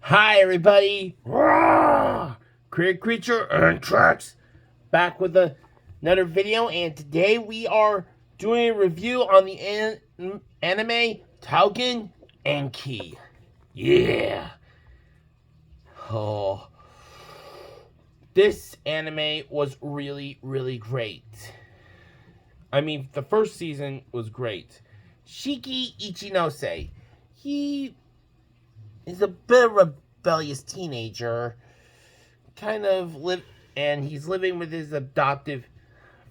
Hi everybody! Rawr! Creature Creature and Tracks back with another video, and today we are doing a review on the anime Tougen Anki. Yeah! Oh, this anime was really, really great. I mean, the first season was great. Shiki Ichinose, he is a bit of a rebellious teenager, and he's living with his adoptive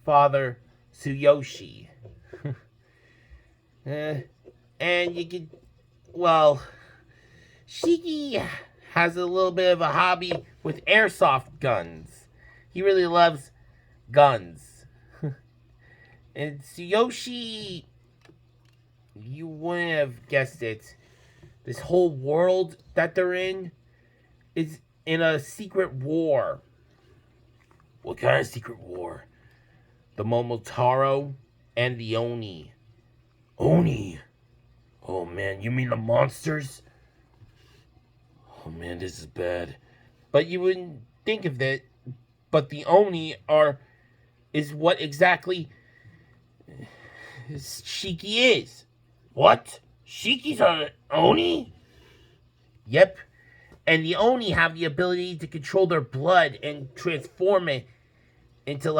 father, Tsuyoshi. And you could, well, Shiki has a little bit of a hobby with airsoft guns. He really loves guns. And Tsuyoshi, you wouldn't have guessed it. This whole world that they're in is in a secret war. What kind of secret war? The Momotarou and the Oni. Oni? Oh man, you mean the monsters? Oh man, this is bad. But you wouldn't think of that. But the Oni is what exactly Shiki is. What? Shiki's an Oni? Yep. And the Oni have the ability to control their blood and transform it into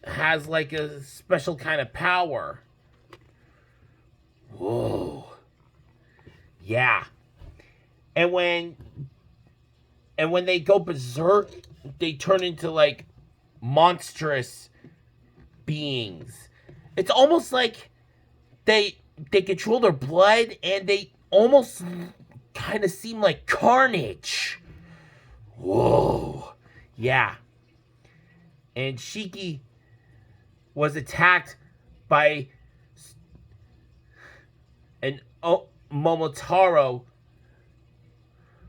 has like a special kind of power. Whoa. Yeah. And when they go berserk, they turn into like monstrous beings. It's almost like they control their blood, and they almost kind of seem like carnage. Whoa. Yeah. And Shiki was attacked by an Momotarou,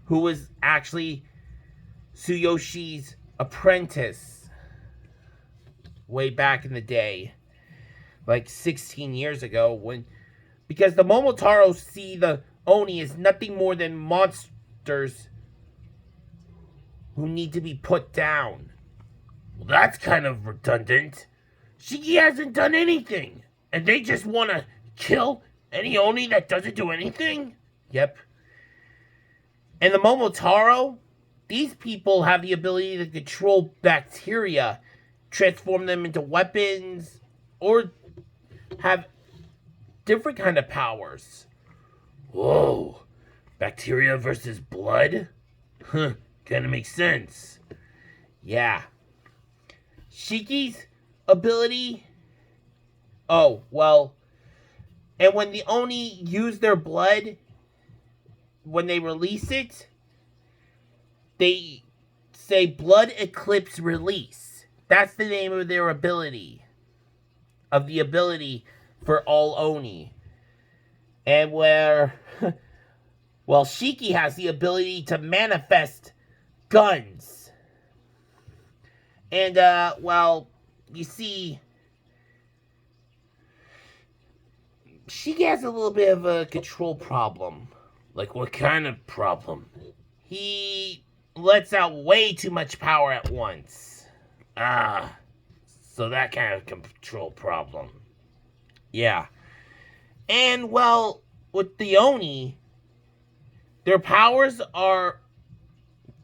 who was actually Tsuyoshi's apprentice way back in the day, like 16 years ago, because the Momotarou see the Oni as nothing more than monsters who need to be put down. Well, that's kind of redundant. Shiki hasn't done anything, and they just want to kill any Oni that doesn't do anything? Yep. And the Momotarou, these people have the ability to control bacteria, transform them into weapons, or have different kind of powers. Whoa. Bacteria versus blood? Huh. Kinda makes sense. Yeah. Shiki's ability... Oh, well... And when the Oni use their blood, when they release it, they say Blood Eclipse Release. That's the name of their ability. Of the ability for all Oni. And where... Well, Shiki has the ability to manifest guns. And, well, you see, Shiki has a little bit of a control problem. Like, what kind of problem? He lets out way too much power at once. So that kind of control problem. Yeah. And, well, with the Oni, their powers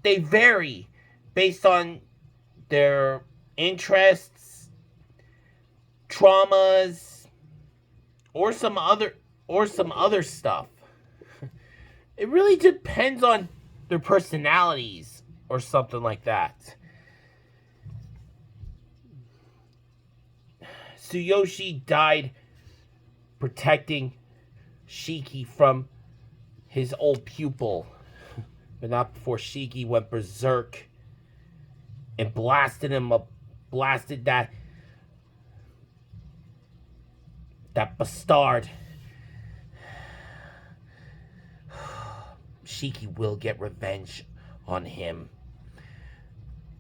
they vary based on their interests, traumas, or some other stuff. It really depends on their personalities or something like that. Tsuyoshi died protecting Shiki from his old pupil, but not before Shiki went berserk and blasted that bastard. Shiki will get revenge on him.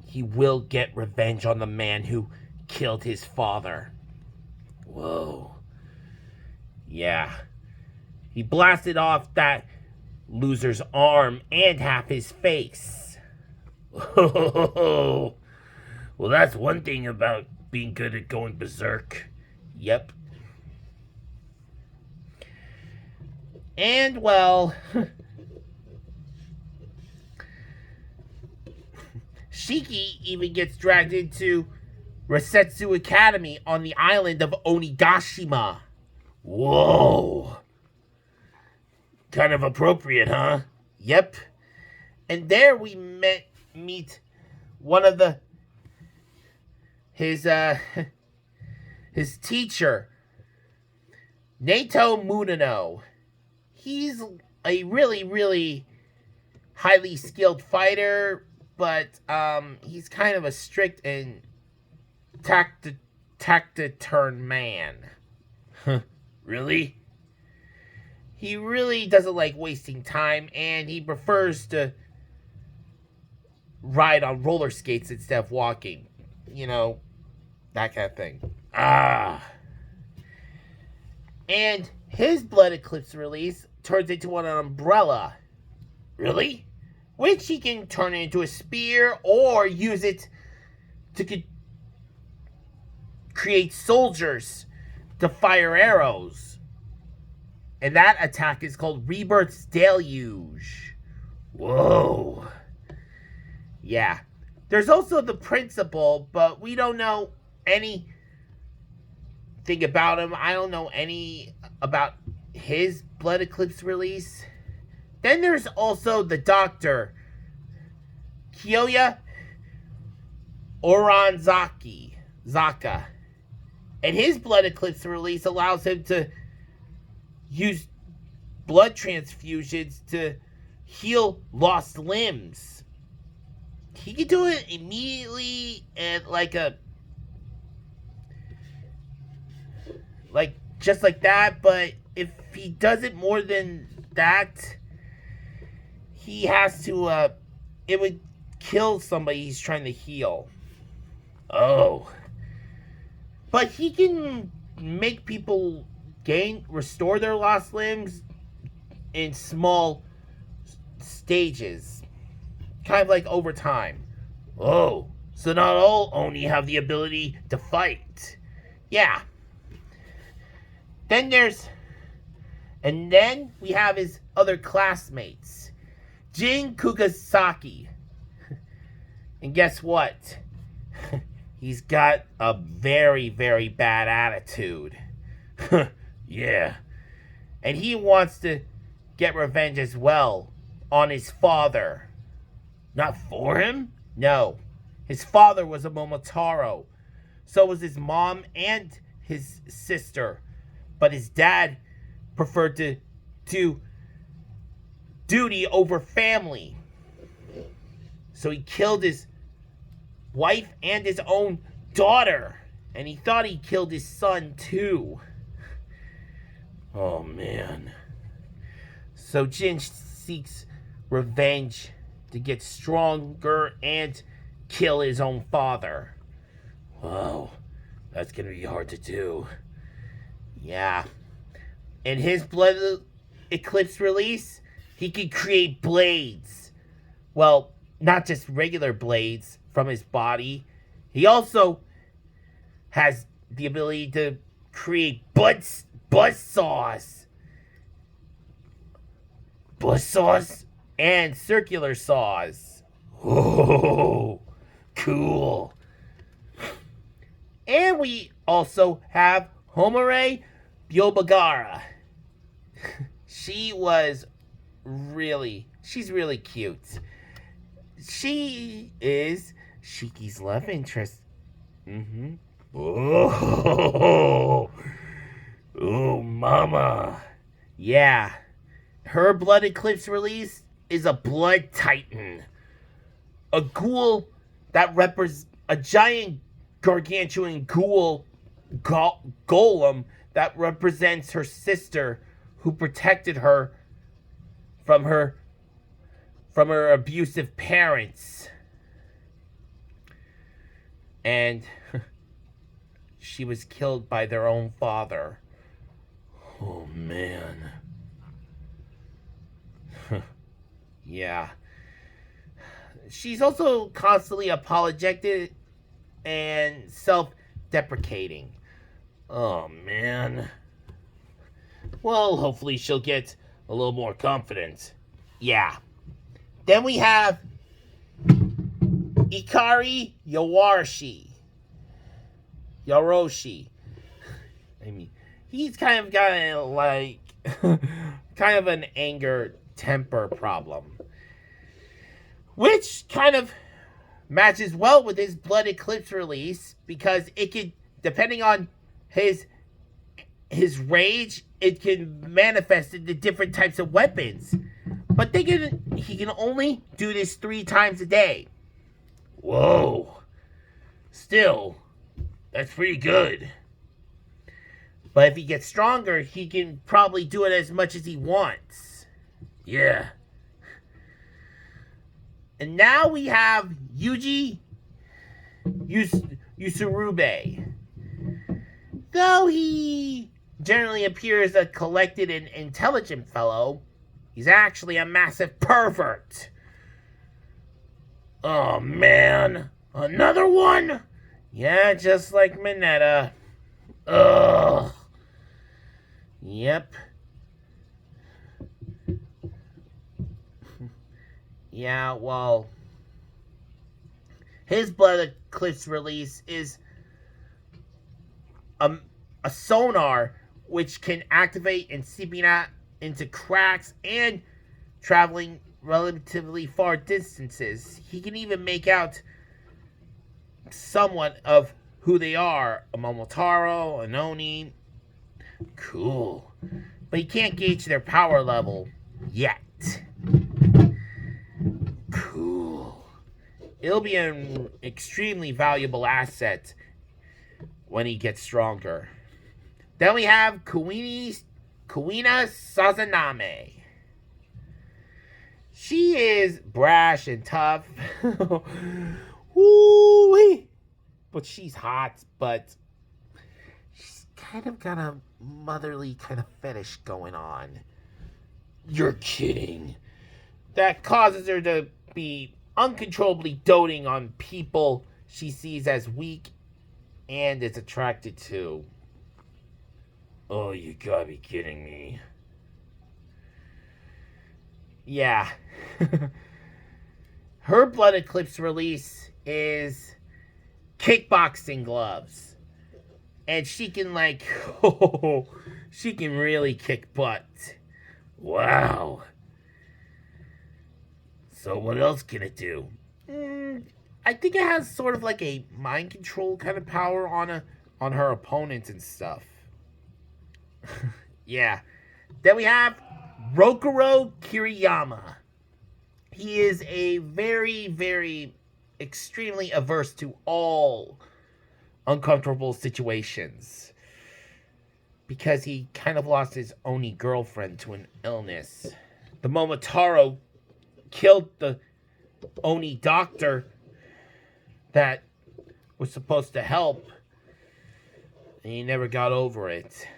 He will get revenge on the man who killed his father. Whoa. Yeah. He blasted off that loser's arm and half his face. Oh, well, that's one thing about being good at going berserk. Yep. And, well, Shiki even gets dragged into Resetsu Academy on the island of Onigashima. Whoa. Kind of appropriate, huh? Yep. And there we meet one of his teacher, Nato Munano. He's a really, really highly skilled fighter, but he's kind of a strict and taciturn man. Really? He really doesn't like wasting time, and he prefers to ride on roller skates instead of walking. You know, that kind of thing. And his blood eclipse release turns into an umbrella. Really? Which he can turn into a spear or use it to create soldiers to fire arrows. And that attack is called Rebirth's Deluge. Whoa. Yeah. There's also the principal, but we don't know anything about him. I don't know any about his blood eclipse release. Then there's also the doctor, Kyoya Zaka. And his blood eclipse release allows him to use blood transfusions to heal lost limbs. He can do it immediately and just like that, but if he does it more than that, he has to it would kill somebody he's trying to heal. Oh. But he can make people restore their lost limbs in small stages. Kind of like over time. Oh, so not all Oni have the ability to fight. Yeah. Then we have his other classmates. Jin Kugasaki. And guess what? He's got a very, very bad attitude. Yeah. And he wants to get revenge as well on his father. Not for him? No. His father was a Momotarou. So was his mom and his sister. But his dad preferred to do duty over family. So he killed his wife and his own daughter. And he thought he killed his son too. Oh man. So Jin seeks revenge to get stronger and kill his own father. Whoa, that's gonna be hard to do. Yeah. In his blood eclipse release, he can create blades. Well, not just regular blades from his body. He also has the ability to create buzzsaws and circular saws. Oh, cool. And we also have Homare Byobagara. She's really cute. She is Shiki's love interest. Oh, mama. Yeah. Her blood eclipse release is a blood titan. A ghoul that represents a giant gargantuan ghoul golem that represents her sister who protected her from her abusive parents. And she was killed by their own father. Oh man. Yeah. She's also constantly apologetic and self-deprecating. Oh, man. Well, hopefully she'll get a little more confident. Yeah. Then we have Ikari Yaroshi. I mean, he's kind of got like kind of an anger temper problem, which kind of matches well with his Blood Eclipse release because it can, depending on his rage, it can manifest into different types of weapons. But he can only do this 3 times a day. Whoa. Still, that's pretty good. But if he gets stronger, he can probably do it as much as he wants. Yeah. And now we have Usurube. Though he generally appears a collected and intelligent fellow, he's actually a massive pervert. Oh man, another one? Yeah, just like Mineta. Ugh. Yep. Yeah, well, his Blood Eclipse release is a sonar which can activate and seeping out into cracks and traveling relatively far distances. He can even make out somewhat of who they are, a Momotarou, an Oni. Cool. But he can't gauge their power level yet. Cool. It'll be an extremely valuable asset when he gets stronger. Then we have Kuina Sazaname. She is brash and tough. Woo-wee. But she's hot, but she's kind of got a motherly kind of fetish going on. You're kidding. That causes her to be uncontrollably doting on people she sees as weak and is attracted to. Oh, you gotta be kidding me. Yeah. Her Blood Eclipse release is kickboxing gloves. And she can she can really kick butt. Wow. So what else can it do? I think it has sort of like a mind control kind of power on her opponents and stuff. Yeah. Then we have Rokuro Kiriyama. He is a very, very extremely averse to all uncomfortable situations because he kind of lost his Oni girlfriend to an illness. The Momotarou killed the Oni doctor that was supposed to help, and he never got over it.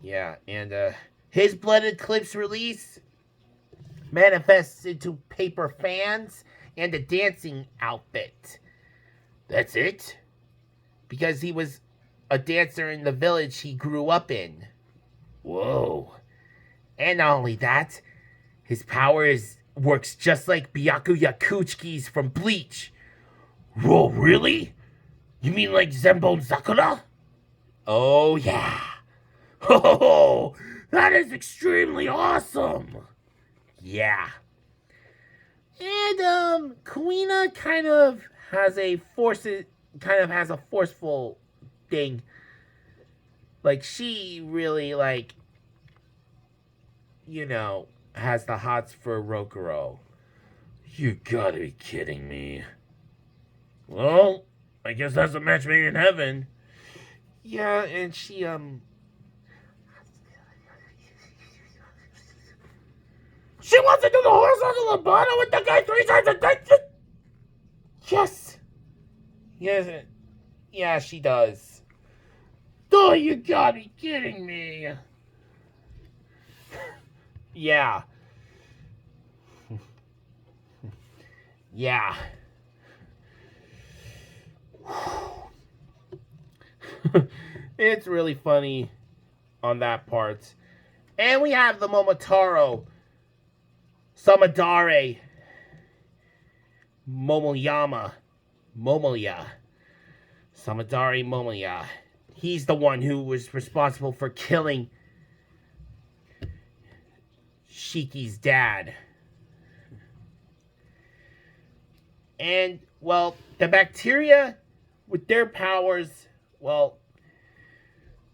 Yeah, and his Blood Eclipse release manifests into paper fans and a dancing outfit. That's it? Because he was a dancer in the village he grew up in. Whoa. And not only that, his power works just like Byaku Yakuchi's from Bleach. Whoa, really? You mean like Zenbone Sakura? Oh, yeah. Oh, that is extremely awesome. Yeah. And Kuina kind of has a forceful thing. Like she really has the hots for Rokuro. You gotta be kidding me. Well, I guess that's a match made in heaven. Yeah, and she She wants to do the horizontal Loboto with the guy 3 times a day. Yes. Yes. Yeah, she does. Oh, you gotta be kidding me. Yeah. Yeah. It's really funny on that part. And we have the Momotarou, Samadare, Momoyama, Momoya, Samadare Momoya. He's the one who was responsible for killing Shiki's dad. And, well, the bacteria, with their powers, well,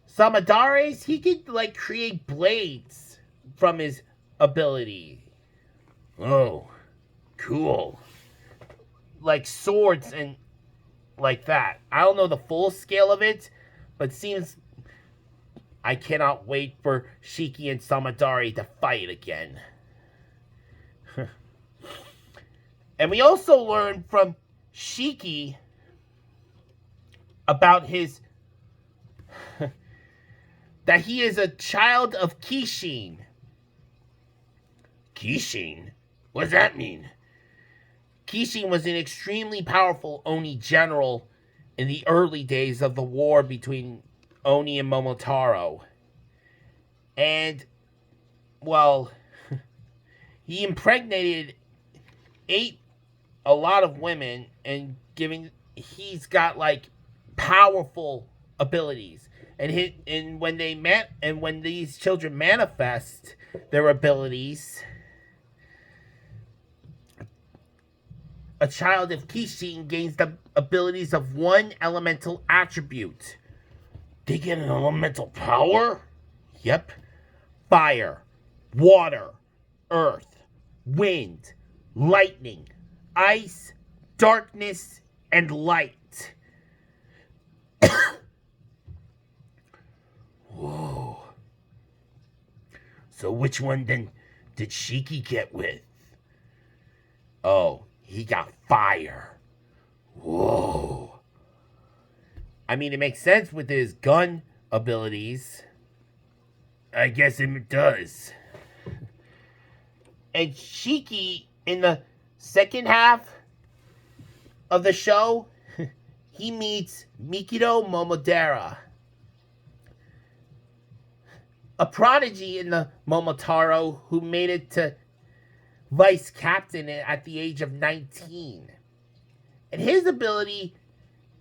Samadare's, he could, like, create blades from his ability. Oh, cool. Like swords and like that. I don't know the full scale of it, but it seems I cannot wait for Shiki and Samadare to fight again. And we also learned from Shiki about his that he is a child of Kishin. Kishin? What does that mean? Kishin was an extremely powerful Oni general in the early days of the war between Oni and Momotarou. And, well, he impregnated a lot of women, and he's got like powerful abilities. And when these children manifest their abilities, a child of Kishin gains the abilities of one elemental attribute. They get an elemental power? Yep. Fire, water, earth, wind, lightning, ice, darkness, and light. Whoa. So which one then did Shiki get with? Oh, he got fire. Whoa. I mean, it makes sense with his gun abilities. I guess it does. And Shiki, in the second half of the show, he meets Mikito Momodera, a prodigy in the Momotarou who made it to vice captain at the age of 19. And his ability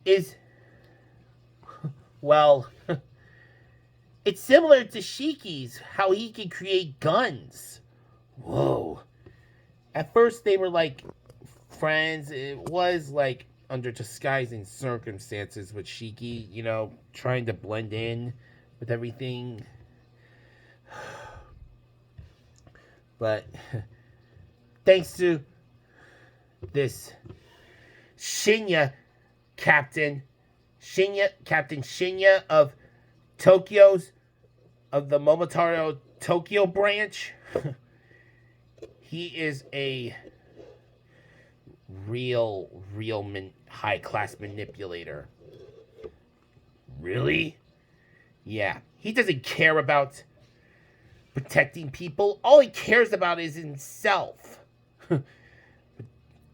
is, well, it's similar to Shiki's, how he can create guns. Whoa. At first they were like friends. It was like under disguising circumstances with Shiki, trying to blend in with everything. But thanks to this Captain Shinya of the Momotarou Tokyo branch, he is a real high-class manipulator. Really? Yeah. He doesn't care about protecting people. All he cares about is himself.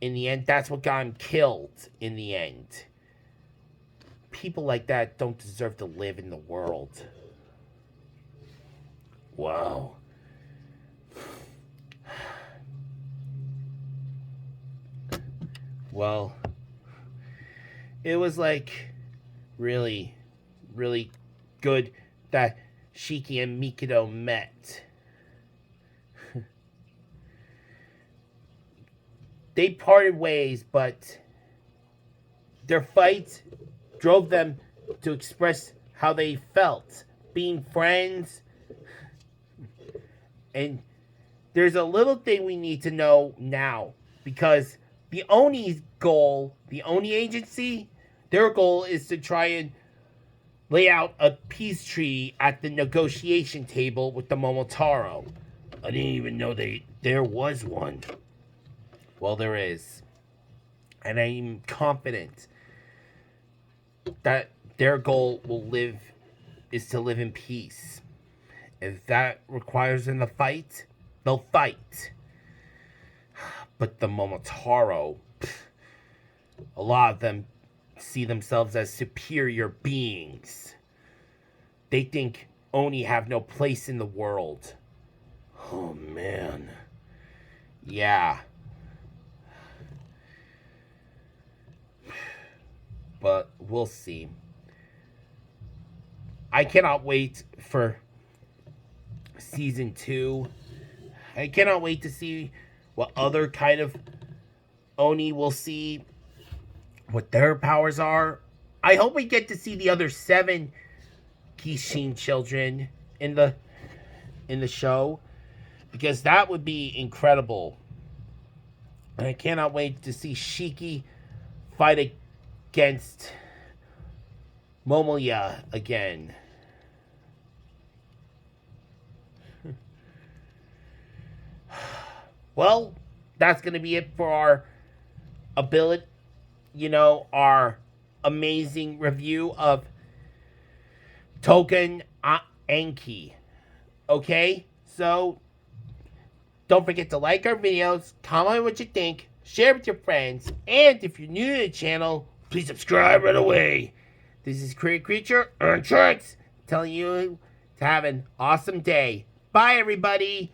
In the end, that's what got him killed in the end. People like that don't deserve to live in the world. Wow. Well, it was like really good that Shiki and Mikito met. They parted ways, but their fight drove them to express how they felt, being friends. And there's a little thing we need to know now, because the Oni's goal, the Oni agency, their goal is to try and lay out a peace treaty at the negotiation table with the Momotarou. I didn't even know there was one. Well, there is. And I'm confident that their goal is to live in peace. If that requires them to fight, they'll fight. But the Momotarou, a lot of them see themselves as superior beings. They think Oni have no place in the world. Oh, man. Yeah. But we'll see. I cannot wait for season 2. I cannot wait to see what other kind of Oni we'll see, what their powers are. I hope we get to see the other 7 Kishin children in the show, because that would be incredible. And I cannot wait to see Shiki fight against Momoya again. Well, that's going to be it for our our amazing review of Tougen Anki. Okay? So, don't forget to like our videos, comment what you think, share with your friends, and if you're new to the channel, please subscribe right away. This is Creature on Tricks telling you to have an awesome day. Bye, everybody.